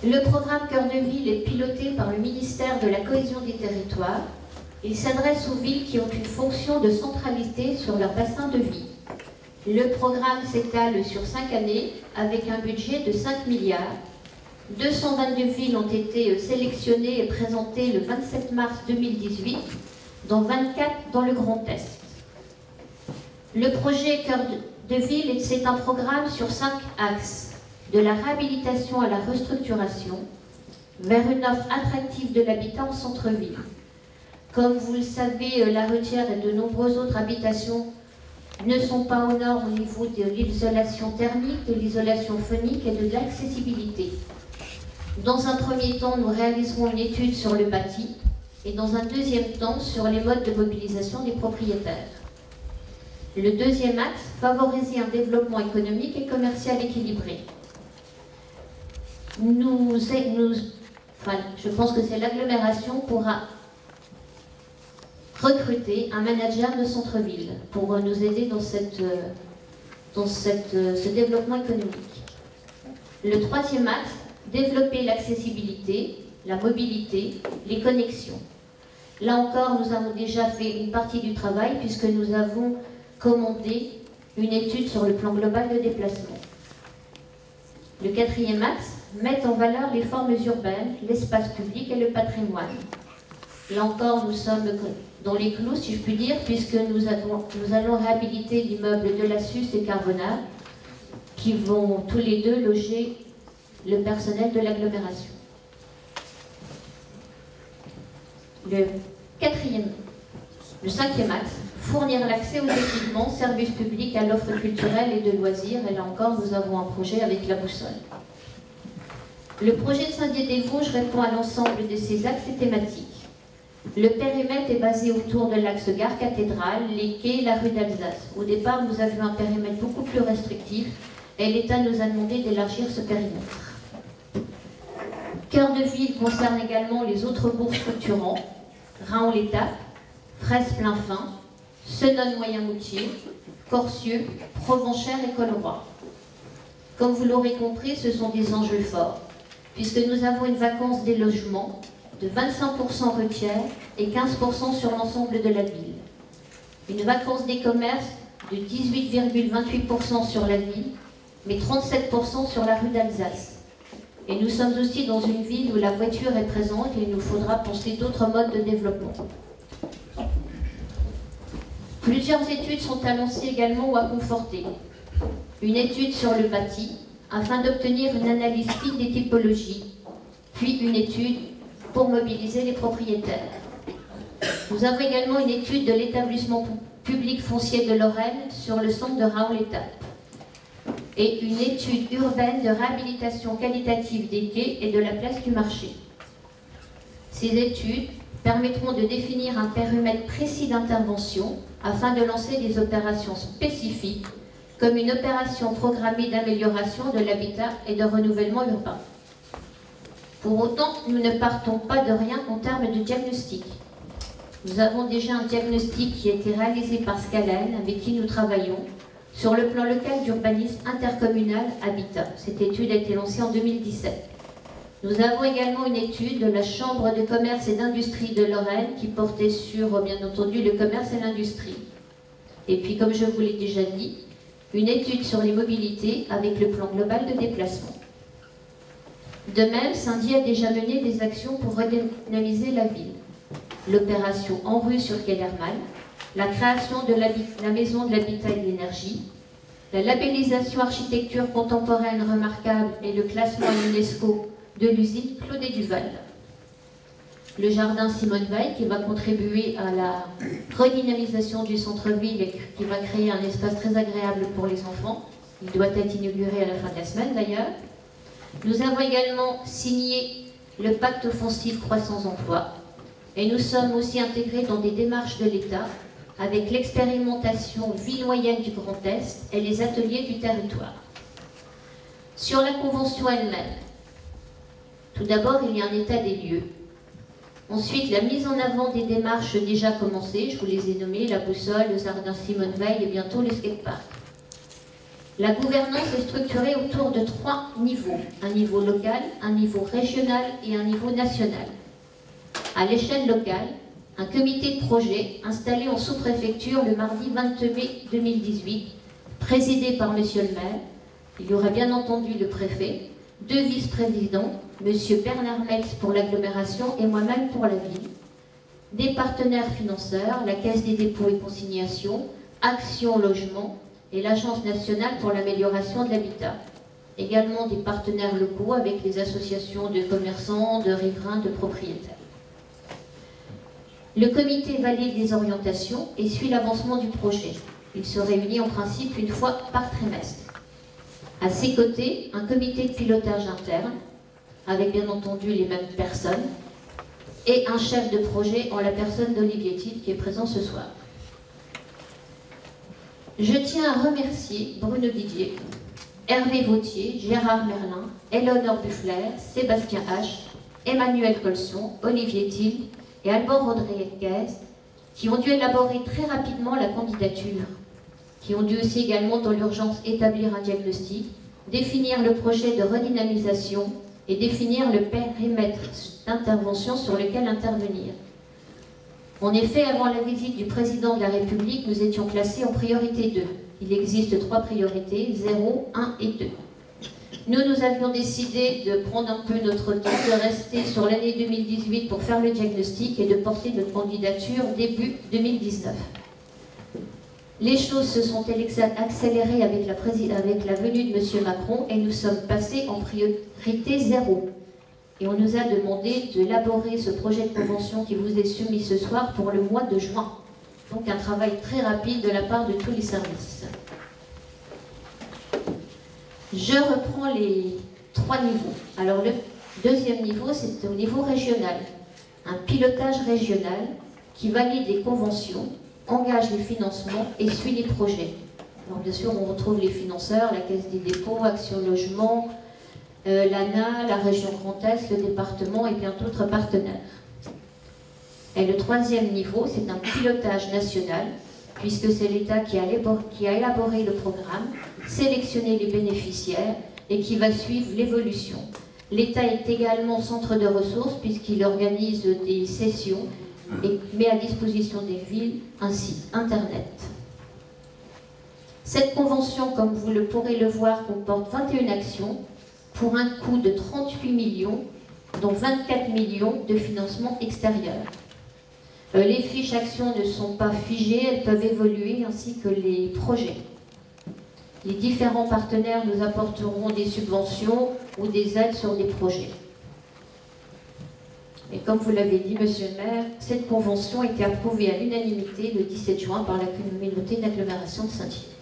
Le programme Cœur de Ville est piloté par le ministère de la Cohésion des Territoires. Il s'adresse aux villes qui ont une fonction de centralité sur leur bassin de vie. Le programme s'étale sur 5 années avec un budget de 5 milliards. 222 villes ont été sélectionnées et présentées le 27 mars 2018, dont 24 dans le Grand Est. Le projet Cœur de Ville, c'est un programme sur 5 axes, de la réhabilitation à la restructuration, vers une offre attractive de l'habitat en centre-ville. Comme vous le savez, La Retière et de nombreuses autres habitations ne sont pas aux normes au niveau de l'isolation thermique, de l'isolation phonique et de l'accessibilité. Dans un premier temps, nous réaliserons une étude sur le bâti et dans un deuxième temps sur les modes de mobilisation des propriétaires. Le deuxième axe, favoriser un développement économique et commercial équilibré. Je pense que c'est l'agglomération pourra recruter un manager de centre-ville pour nous aider dans ce développement économique. Le troisième axe, développer l'accessibilité, la mobilité, les connexions. Là encore, nous avons déjà fait une partie du travail puisque nous avons commandé une étude sur le plan global de déplacement. Le quatrième axe, mettre en valeur les formes urbaines, l'espace public et le patrimoine. Là encore, nous sommes dans les clous, si je puis dire, puisque nous allons réhabiliter l'immeuble de la Suisse et Carbonard, qui vont tous les deux loger le personnel de l'agglomération. Le cinquième axe, fournir l'accès aux équipements, services publics, à l'offre culturelle et de loisirs. Et là encore, nous avons un projet avec la boussole. Le projet de Saint-Dié-des-Vosges répond à l'ensemble de ces axes et thématiques. Le périmètre est basé autour de l'axe Gare-Cathédrale, les quais, la rue d'Alsace. Au départ, nous avions un périmètre beaucoup plus restrictif et l'État nous a demandé d'élargir ce périmètre. Cœur de Ville concerne également les autres bourgs structurants, Raon-l'Étape, Fraisse-Plainfin, Senones-Moyen-Moutier, Corcieux, Provenchères et Colleroy. Comme vous l'aurez compris, ce sont des enjeux forts, puisque nous avons une vacance des logements de 25% Retière et 15% sur l'ensemble de la ville. Une vacance des commerces de 18,28% sur la ville, mais 37% sur la rue d'Alsace. Et nous sommes aussi dans une ville où la voiture est présente et il nous faudra penser d'autres modes de développement. Plusieurs études sont annoncées également ou à conforter. Une étude sur le bâti, afin d'obtenir une analyse fine des typologies, puis une étude pour mobiliser les propriétaires. Nous avons également une étude de l'établissement public foncier de Lorraine sur le centre de Raon-l'Étape et une étude urbaine de réhabilitation qualitative des quais et de la place du marché. Ces études permettront de définir un périmètre précis d'intervention afin de lancer des opérations spécifiques comme une opération programmée d'amélioration de l'habitat et de renouvellement urbain. Pour autant, nous ne partons pas de rien en termes de diagnostic. Nous avons déjà un diagnostic qui a été réalisé par Scalen, avec qui nous travaillons, sur le plan local d'urbanisme intercommunal Habitat. Cette étude a été lancée en 2017. Nous avons également une étude de la Chambre de commerce et d'industrie de Lorraine qui portait sur, bien entendu, le commerce et l'industrie. Et puis, comme je vous l'ai déjà dit, une étude sur les mobilités avec le plan global de déplacement. De même, Saint-Dié a déjà mené des actions pour redynamiser la ville. L'opération En rue sur Kellerman, la création de la maison de l'habitat et de l'énergie, la labellisation architecture contemporaine remarquable et le classement à l'UNESCO de l'usine Claudet Duval. Le jardin Simone Veil qui va contribuer à la redynamisation du centre-ville et qui va créer un espace très agréable pour les enfants. Il doit être inauguré à la fin de la semaine d'ailleurs. Nous avons également signé le pacte offensif croissance emploi et nous sommes aussi intégrés dans des démarches de l'État avec l'expérimentation ville moyenne du Grand Est et les ateliers du territoire. Sur la convention elle-même, tout d'abord il y a un état des lieux. Ensuite, la mise en avant des démarches déjà commencées, je vous les ai nommées, la boussole, le jardin Simone Veil et bientôt le skatepark. La gouvernance est structurée autour de 3 niveaux. Un niveau local, un niveau régional et un niveau national. À l'échelle locale, un comité de projet installé en sous-préfecture le mardi 22 mai 2018, présidé par Monsieur le maire. Il y aurait bien entendu le préfet, 2 vice-présidents, Monsieur Bernard Metz pour l'agglomération et moi-même pour la ville, des partenaires financeurs, la Caisse des dépôts et consignations, Action Logement et l'Agence nationale pour l'amélioration de l'habitat. Également des partenaires locaux avec les associations de commerçants, de riverains, de propriétaires. Le comité valide les orientations et suit l'avancement du projet. Il se réunit en principe une fois par trimestre. À ses côtés, un comité de pilotage interne, avec bien entendu les mêmes personnes, et un chef de projet en la personne d'Olivier Tite qui est présent ce soir. Je tiens à remercier Bruno Didier, Hervé Vautier, Gérard Merlin, Éléonore Buffler, Sébastien H, Emmanuel Colson, Olivier Tille et Alban Rodriguez, qui ont dû élaborer très rapidement la candidature, qui ont dû aussi également dans l'urgence établir un diagnostic, définir le projet de redynamisation et définir le périmètre d'intervention sur lequel intervenir. En effet, avant la visite du président de la République, nous étions classés en priorité 2. Il existe 3 priorités, 0, 1 et 2. Nous avions décidé de prendre un peu notre temps, de rester sur l'année 2018 pour faire le diagnostic et de porter notre candidature début 2019. Les choses se sont accélérées avec la venue de M. Macron et nous sommes passés en priorité 0. Et on nous a demandé d'élaborer ce projet de convention qui vous est soumis ce soir pour le mois de juin. Donc un travail très rapide de la part de tous les services. Je reprends les 3 niveaux. Alors le deuxième niveau, c'est au niveau régional. Un pilotage régional qui valide les conventions, engage les financements et suit les projets. Alors bien sûr, on retrouve les financeurs, la Caisse des dépôts, Action Logement, l'ANA, la région Grand Est, le département et bien d'autres partenaires. Et le 3e niveau, c'est un pilotage national, puisque c'est l'État qui a élaboré le programme, sélectionné les bénéficiaires et qui va suivre l'évolution. L'État est également centre de ressources, puisqu'il organise des sessions et met à disposition des villes un site internet. Cette convention, comme vous le pourrez le voir, comporte 21 actions, pour un coût de 38 millions, dont 24 millions de financement extérieur. Les fiches actions ne sont pas figées, elles peuvent évoluer, ainsi que les projets. Les différents partenaires nous apporteront des subventions ou des aides sur des projets. Et comme vous l'avez dit, Monsieur le maire, cette convention a été approuvée à l'unanimité le 17 juin par la communauté d'agglomération de Saint-Yves.